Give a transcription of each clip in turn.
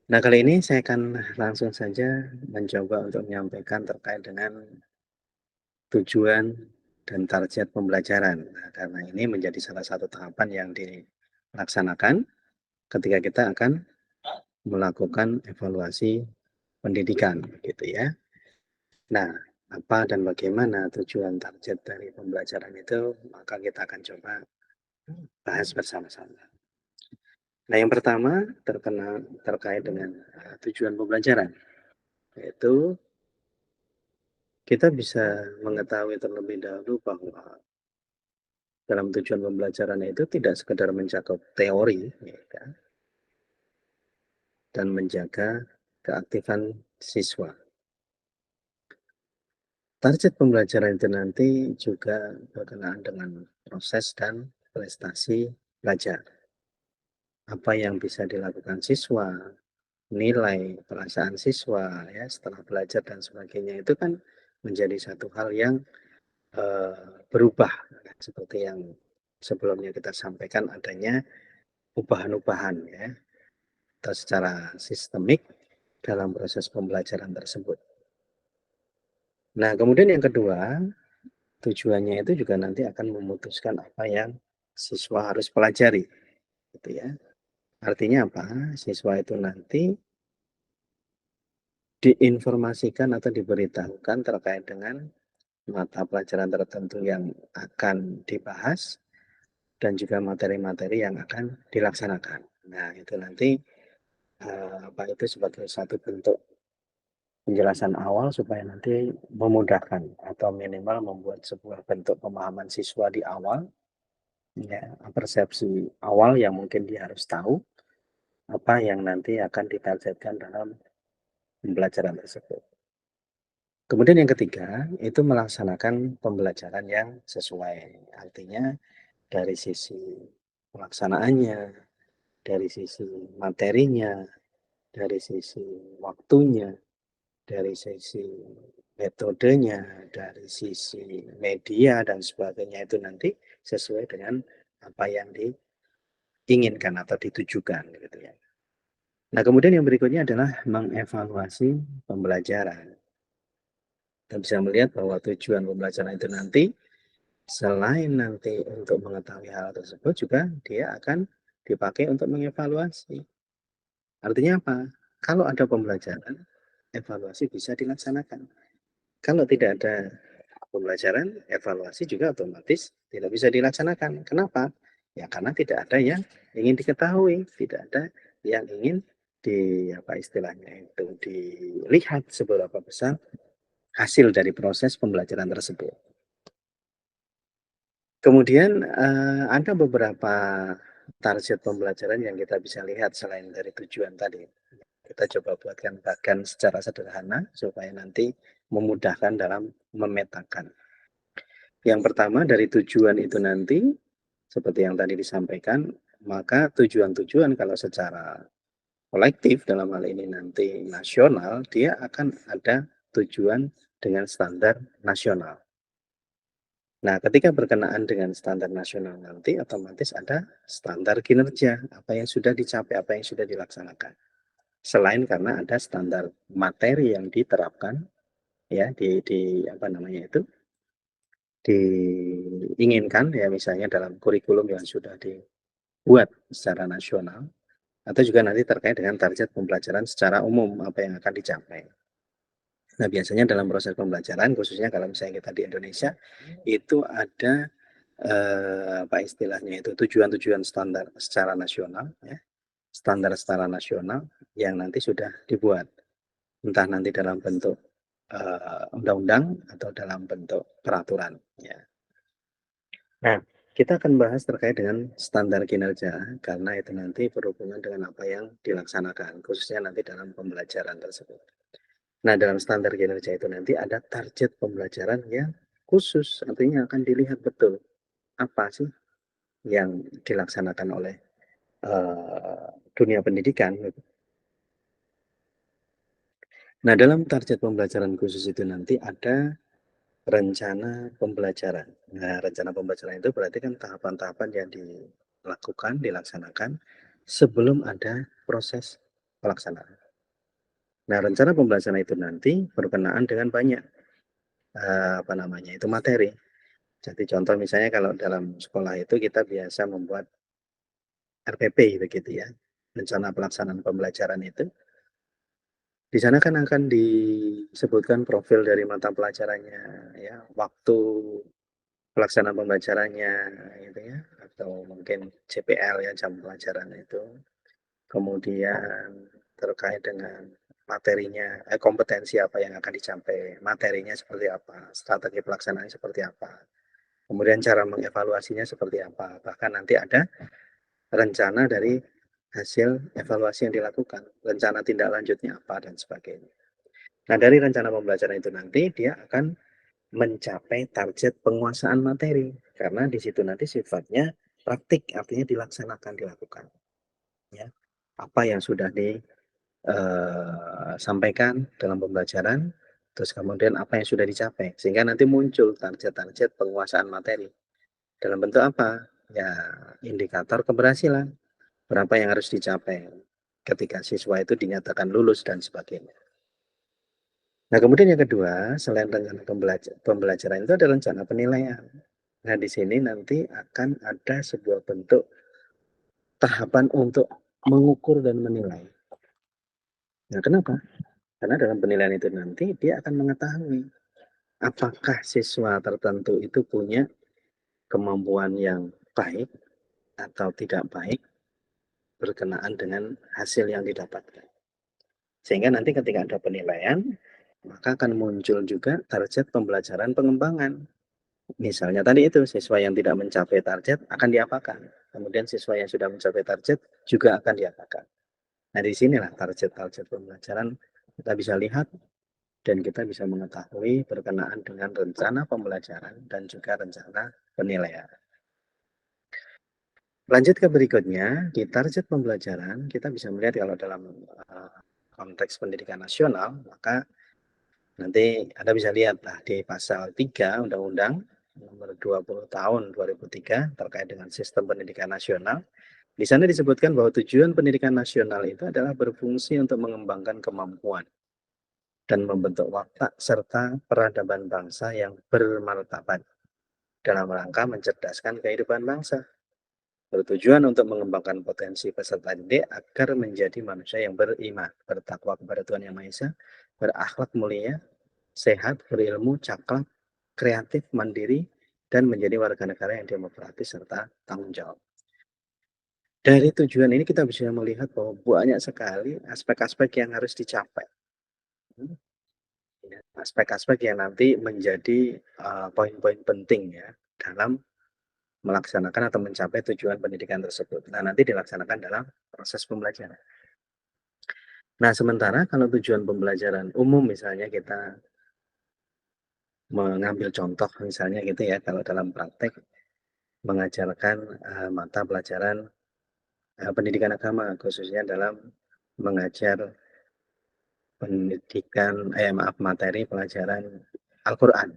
Nah, kali ini saya akan langsung saja mencoba untuk menyampaikan terkait dengan tujuan dan target pembelajaran. Nah, karena ini menjadi salah satu tahapan yang dilaksanakan ketika kita akan melakukan evaluasi pendidikan, gitu ya. Nah, apa dan bagaimana tujuan target dari pembelajaran itu, maka kita akan coba bahas bersama-sama. Nah, yang pertama terkait dengan tujuan pembelajaran, yaitu kita bisa mengetahui terlebih dahulu bahwa dalam tujuan pembelajaran itu tidak sekedar mencakup teori, ya kan, dan menjaga keaktifan siswa. Target pembelajaran itu nanti juga berkenaan dengan proses dan prestasi belajar. Apa yang bisa dilakukan siswa, nilai perasaan siswa ya setelah belajar dan sebagainya itu kan menjadi satu hal yang berubah seperti yang sebelumnya kita sampaikan adanya ubahan-ubahan ya atau secara sistemik dalam proses pembelajaran tersebut. Nah, kemudian yang kedua, tujuannya itu juga nanti akan memutuskan apa yang siswa harus pelajari, gitu ya. Artinya apa? Siswa itu nanti diinformasikan atau diberitahukan terkait dengan mata pelajaran tertentu yang akan dibahas dan juga materi-materi yang akan dilaksanakan. Nah, itu nanti apa itu sebagai satu bentuk penjelasan awal supaya nanti memudahkan atau minimal membuat sebuah bentuk pemahaman siswa di awal, ya, persepsi awal yang mungkin dia harus tahu apa yang nanti akan ditargetkan dalam pembelajaran tersebut. Kemudian yang ketiga, itu melaksanakan pembelajaran yang sesuai. Artinya dari sisi pelaksanaannya, dari sisi materinya, dari sisi waktunya, dari sisi metodenya, dari sisi media dan sebagainya itu nanti sesuai dengan apa yang diinginkan atau ditujukan gitu ya. Nah, kemudian yang berikutnya adalah mengevaluasi pembelajaran. Kita bisa melihat bahwa tujuan pembelajaran itu nanti selain nanti untuk mengetahui hal tersebut juga dia akan dipakai untuk mengevaluasi. Artinya apa? Kalau ada pembelajaran, evaluasi bisa dilaksanakan. Kalau tidak ada pembelajaran, evaluasi juga otomatis tidak bisa dilaksanakan. Kenapa? Ya karena tidak ada yang ingin diketahui, tidak ada yang ingin apa istilahnya itu dilihat seberapa besar hasil dari proses pembelajaran tersebut. Kemudian ada beberapa target pembelajaran yang kita bisa lihat selain dari tujuan tadi. Kita coba bahkan secara sederhana supaya nanti memudahkan dalam memetakan. Yang pertama dari tujuan itu nanti, seperti yang tadi disampaikan, maka tujuan-tujuan kalau secara kolektif dalam hal ini nanti nasional, dia akan ada tujuan dengan standar nasional. Nah, ketika berkenaan dengan standar nasional nanti otomatis ada standar kinerja, apa yang sudah dicapai, apa yang sudah dilaksanakan. Selain karena ada standar materi yang diterapkan ya di apa namanya itu diinginkan ya misalnya dalam kurikulum yang sudah dibuat secara nasional atau juga nanti terkait dengan target pembelajaran secara umum apa yang akan dicapai. Nah, biasanya dalam proses pembelajaran khususnya kalau misalnya kita di Indonesia itu ada apa istilahnya itu tujuan-tujuan standar secara nasional ya, standar secara nasional yang nanti sudah dibuat. Entah nanti dalam bentuk undang-undang atau dalam bentuk peraturan ya. Nah, kita akan bahas terkait dengan standar kinerja karena itu nanti berhubungan dengan apa yang dilaksanakan khususnya nanti dalam pembelajaran tersebut. Nah, dalam standar kinerja itu nanti ada target pembelajaran yang khusus, artinya akan dilihat betul apa sih yang dilaksanakan oleh dunia pendidikan gitu. Nah, dalam target pembelajaran khusus itu nanti ada rencana pembelajaran. Nah, rencana pembelajaran itu berarti kan tahapan-tahapan yang dilakukan, dilaksanakan sebelum ada proses pelaksanaan. Nah, rencana pembelajaran itu nanti berkenaan dengan banyak, itu materi. Jadi contoh misalnya kalau dalam sekolah itu kita biasa membuat RPP begitu ya, rencana pelaksanaan pembelajaran itu. Di sana kan akan disebutkan profil dari mata pelajarannya ya, waktu pelaksanaan pembelajarannya gitu ya, atau mungkin JPL ya, jam pelajaran itu. Kemudian terkait dengan materinya, kompetensi apa yang akan dicapai, materinya seperti apa, strategi pelaksanaannya seperti apa, kemudian cara mengevaluasinya seperti apa, bahkan nanti ada rencana dari hasil evaluasi yang dilakukan, rencana tindak lanjutnya apa, dan sebagainya. Nah, dari rencana pembelajaran itu nanti dia akan mencapai target penguasaan materi, karena di situ nanti sifatnya praktik, artinya dilaksanakan, dilakukan. Ya, apa yang sudah sampaikan dalam pembelajaran, terus kemudian apa yang sudah dicapai, sehingga nanti muncul target-target penguasaan materi. Dalam bentuk apa? Ya, indikator keberhasilan, berapa yang harus dicapai ketika siswa itu dinyatakan lulus dan sebagainya. Nah, kemudian yang kedua, selain rencana pembelajaran itu ada rencana penilaian. Nah, di sini nanti akan ada sebuah bentuk tahapan untuk mengukur dan menilai. Nah, kenapa? Karena dalam penilaian itu nanti dia akan mengetahui apakah siswa tertentu itu punya kemampuan yang baik atau tidak baik berkenaan dengan hasil yang didapatkan. Sehingga nanti ketika ada penilaian, maka akan muncul juga target pembelajaran pengembangan. Misalnya tadi itu, siswa yang tidak mencapai target akan diapakan. Kemudian siswa yang sudah mencapai target juga akan diapakan. Nah, di sinilah target-target pembelajaran kita bisa lihat dan kita bisa mengetahui berkenaan dengan rencana pembelajaran dan juga rencana penilaian. Lanjut ke berikutnya, di target pembelajaran kita bisa melihat kalau dalam konteks pendidikan nasional, maka nanti Anda bisa lihat di pasal 3 Undang-Undang nomor 20 tahun 2003 terkait dengan sistem pendidikan nasional. Di sana disebutkan bahwa tujuan pendidikan nasional itu adalah berfungsi untuk mengembangkan kemampuan dan membentuk watak serta peradaban bangsa yang bermartabat dalam rangka mencerdaskan kehidupan bangsa. Bertujuan untuk mengembangkan potensi peserta didik agar menjadi manusia yang beriman, bertakwa kepada Tuhan Yang Maha Esa, berakhlak mulia, sehat, berilmu, cakap, kreatif, mandiri, dan menjadi warga negara yang demokratis serta tanggung jawab. Dari tujuan ini kita bisa melihat bahwa banyak sekali aspek-aspek yang harus dicapai. Aspek-aspek yang nanti menjadi poin-poin penting ya dalam melaksanakan atau mencapai tujuan pendidikan tersebut. Nah, nanti dilaksanakan dalam proses pembelajaran. Nah, sementara kalau tujuan pembelajaran umum misalnya kita mengambil contoh misalnya gitu ya, kalau dalam praktek mengajarkan mata pelajaran pendidikan agama, khususnya dalam mengajar materi pelajaran Al-Quran.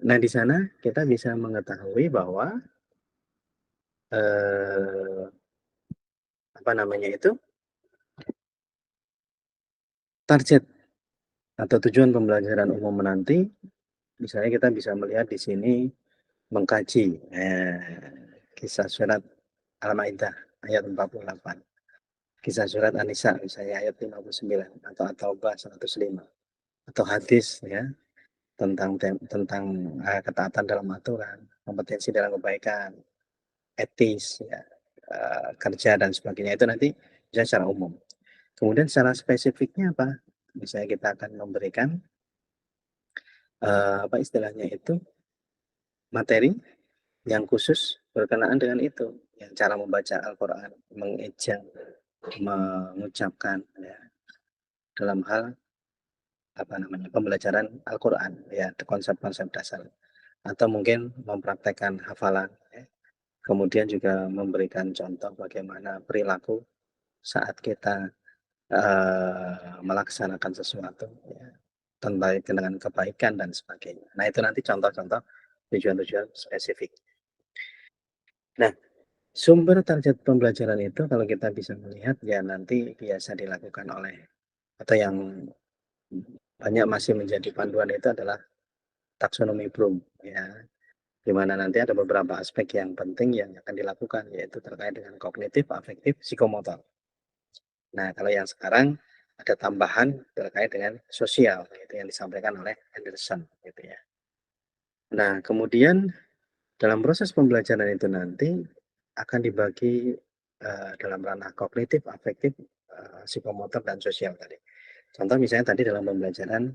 Nah, di sana kita bisa mengetahui bahwa eh, target atau tujuan pembelajaran umum nanti, misalnya kita bisa melihat di sini mengkaji kisah surat Al-Maidah ayat 48, kisah surat An-Nisa misalnya ayat 59, atau At-Taubah 105, atau hadis ya tentang ketaatan dalam aturan, kompetensi dalam kebaikan, etis, ya, kerja dan sebagainya, itu nanti bisa secara umum. Kemudian secara spesifiknya apa? Misalnya kita akan memberikan apa istilahnya itu materi yang khusus berkenaan dengan itu, yang cara membaca Al-Quran, mengeja, mengucapkan ya, dalam hal pembelajaran Al-Quran ya, konsep-konsep dasar, atau mungkin mempraktekkan hafalan ya. Kemudian juga memberikan contoh bagaimana perilaku saat kita melaksanakan sesuatu ya, tentang dengan kebaikan dan sebagainya. Nah, itu nanti contoh-contoh tujuan-tujuan spesifik. Nah, Sumber target pembelajaran itu kalau kita bisa melihat ya nanti biasa dilakukan oleh atau yang banyak masih menjadi panduan itu adalah taksonomi Bloom ya, di mana nanti ada beberapa aspek yang penting yang akan dilakukan yaitu terkait dengan kognitif, afektif, psikomotor. Nah, kalau yang sekarang ada tambahan terkait dengan sosial gitu yang disampaikan oleh Anderson gitu ya. Nah, kemudian dalam proses pembelajaran itu nanti akan dibagi, dalam ranah kognitif, afektif, psikomotor, dan sosial tadi. Contoh misalnya tadi dalam pembelajaran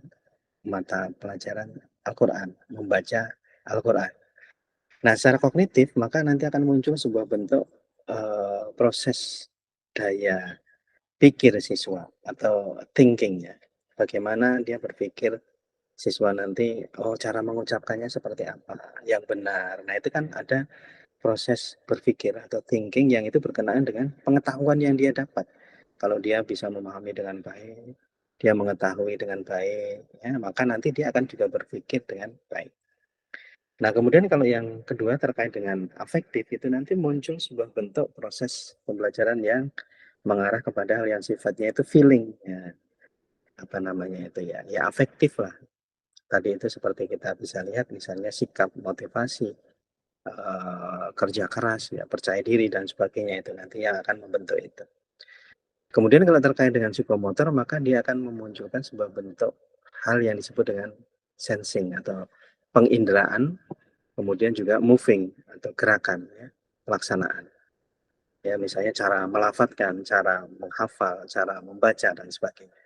mata pelajaran Al-Quran, membaca Al-Quran. Nah, secara kognitif maka nanti akan muncul sebuah bentuk, proses daya pikir siswa atau thinking-nya. Bagaimana dia berpikir siswa nanti, oh cara mengucapkannya seperti apa yang benar. Nah, itu kan ada proses berpikir atau thinking yang itu berkenaan dengan pengetahuan yang dia dapat. Kalau dia bisa memahami dengan baik, dia mengetahui dengan baik, ya, maka nanti dia akan juga berpikir dengan baik. Nah, kemudian kalau yang kedua terkait dengan afektif itu nanti muncul sebuah bentuk proses pembelajaran yang mengarah kepada hal yang sifatnya itu feeling, ya, apa namanya itu ya, ya afektif lah. Tadi itu seperti kita bisa lihat misalnya sikap, motivasi, kerja keras, ya, percaya diri dan sebagainya itu nanti yang akan membentuk itu. Kemudian kalau terkait dengan psikomotor maka dia akan memunculkan sebuah bentuk hal yang disebut dengan sensing atau penginderaan, kemudian juga moving atau gerakan ya, pelaksanaan. Ya misalnya cara melafadzkan, cara menghafal, cara membaca dan sebagainya.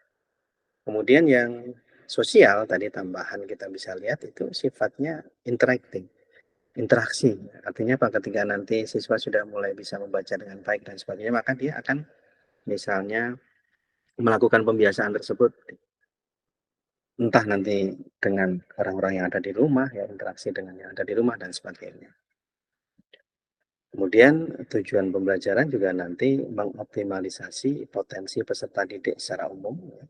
Kemudian yang sosial tadi tambahan kita bisa lihat itu sifatnya interacting. Interaksi, artinya apa? Ketika nanti siswa sudah mulai bisa membaca dengan baik dan sebagainya, maka dia akan misalnya melakukan pembiasaan tersebut, entah nanti dengan orang-orang yang ada di rumah, ya interaksi dengan yang ada di rumah dan sebagainya. Kemudian tujuan pembelajaran juga nanti mengoptimalisasi potensi peserta didik secara umum. Ya.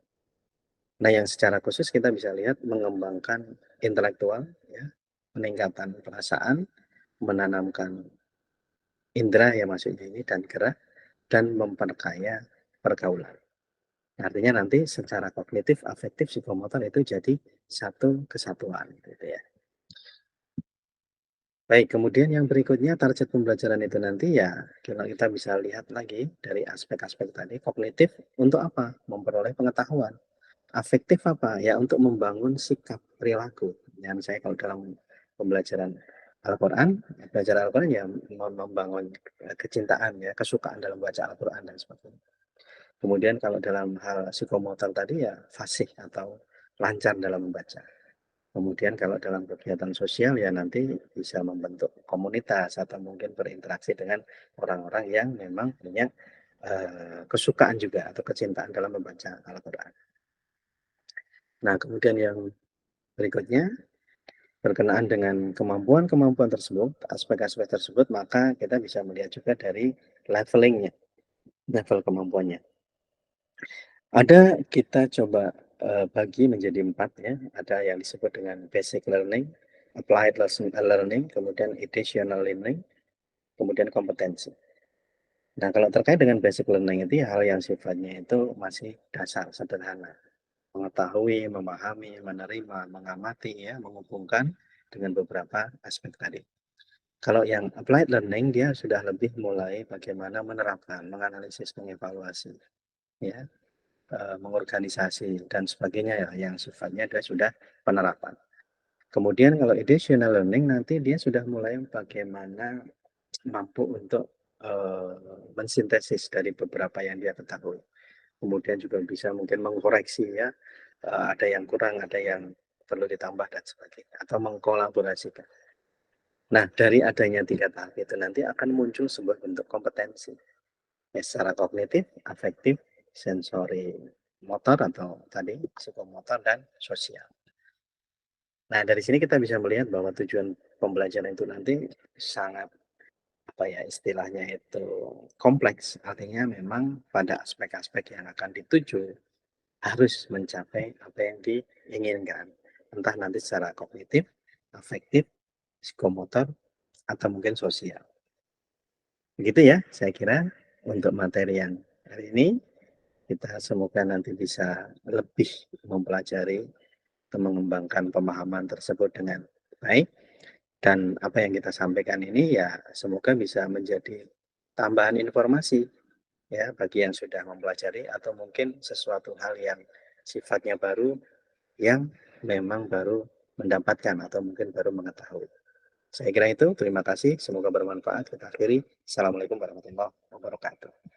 Nah, yang secara khusus kita bisa lihat mengembangkan intelektual, ya, peningkatan perasaan, menanamkan indera ya maksudnya ini dan gerak dan memperkaya pergaulan. Artinya nanti secara kognitif, afektif, psikomotor itu jadi satu kesatuan gitu ya. Baik, kemudian yang berikutnya target pembelajaran itu nanti ya kita bisa lihat lagi dari aspek-aspek tadi. Kognitif untuk apa? Memperoleh pengetahuan. Afektif apa? Ya untuk membangun sikap perilaku. Ya misalnya kalau dalam pembelajaran Al-Quran, belajar Al-Quran ya membangun kecintaan ya, kesukaan dalam baca Al-Quran dan sebagainya. Kemudian kalau dalam hal psikomotor tadi ya fasih atau lancar dalam membaca. Kemudian kalau dalam kegiatan sosial ya nanti bisa membentuk komunitas atau mungkin berinteraksi dengan orang-orang yang memang punya kesukaan juga atau kecintaan dalam membaca Al-Quran. Nah, kemudian yang berikutnya berkenaan dengan kemampuan-kemampuan tersebut, aspek-aspek tersebut, maka kita bisa melihat juga dari levelingnya, level kemampuannya. Ada kita coba, bagi menjadi 4 ya, ada yang disebut dengan basic learning, applied learning, kemudian additional learning, kemudian kompetensi. Nah, kalau terkait dengan basic learning itu ya hal yang sifatnya itu masih dasar, sederhana. Mengetahui, memahami, menerima, mengamati ya, menghubungkan dengan beberapa aspek tadi. Kalau yang applied learning dia sudah lebih mulai bagaimana menerapkan, menganalisis, mengevaluasi, ya. Mengorganisasi dan sebagainya ya, yang sifatnya dia sudah penerapan. Kemudian kalau additional learning nanti dia sudah mulai bagaimana mampu untuk, mensintesis dari beberapa yang dia ketahui. Kemudian juga bisa mungkin mengkoreksi ya, ada yang kurang, ada yang perlu ditambah dan sebagainya, atau mengkolaborasikan. Nah, dari adanya 3 tahap itu nanti akan muncul sebuah bentuk kompetensi. Ya, secara kognitif, afektif, sensori motor atau tadi psikomotor dan sosial. Nah, dari sini kita bisa melihat bahwa tujuan pembelajaran itu nanti sangat apa ya istilahnya itu kompleks. Artinya memang pada aspek-aspek yang akan dituju harus mencapai apa yang diinginkan. Entah nanti secara kognitif, afektif, psikomotor, atau mungkin sosial. Begitu ya, saya kira untuk materi yang hari ini, kita semoga nanti bisa lebih mempelajari atau mengembangkan pemahaman tersebut dengan baik, dan apa yang kita sampaikan ini ya semoga bisa menjadi tambahan informasi ya bagi yang sudah mempelajari atau mungkin sesuatu hal yang sifatnya baru yang memang baru mendapatkan atau mungkin baru mengetahui. Saya kira itu, terima kasih, semoga bermanfaat. Kita akhiri. Assalamualaikum warahmatullahi wabarakatuh.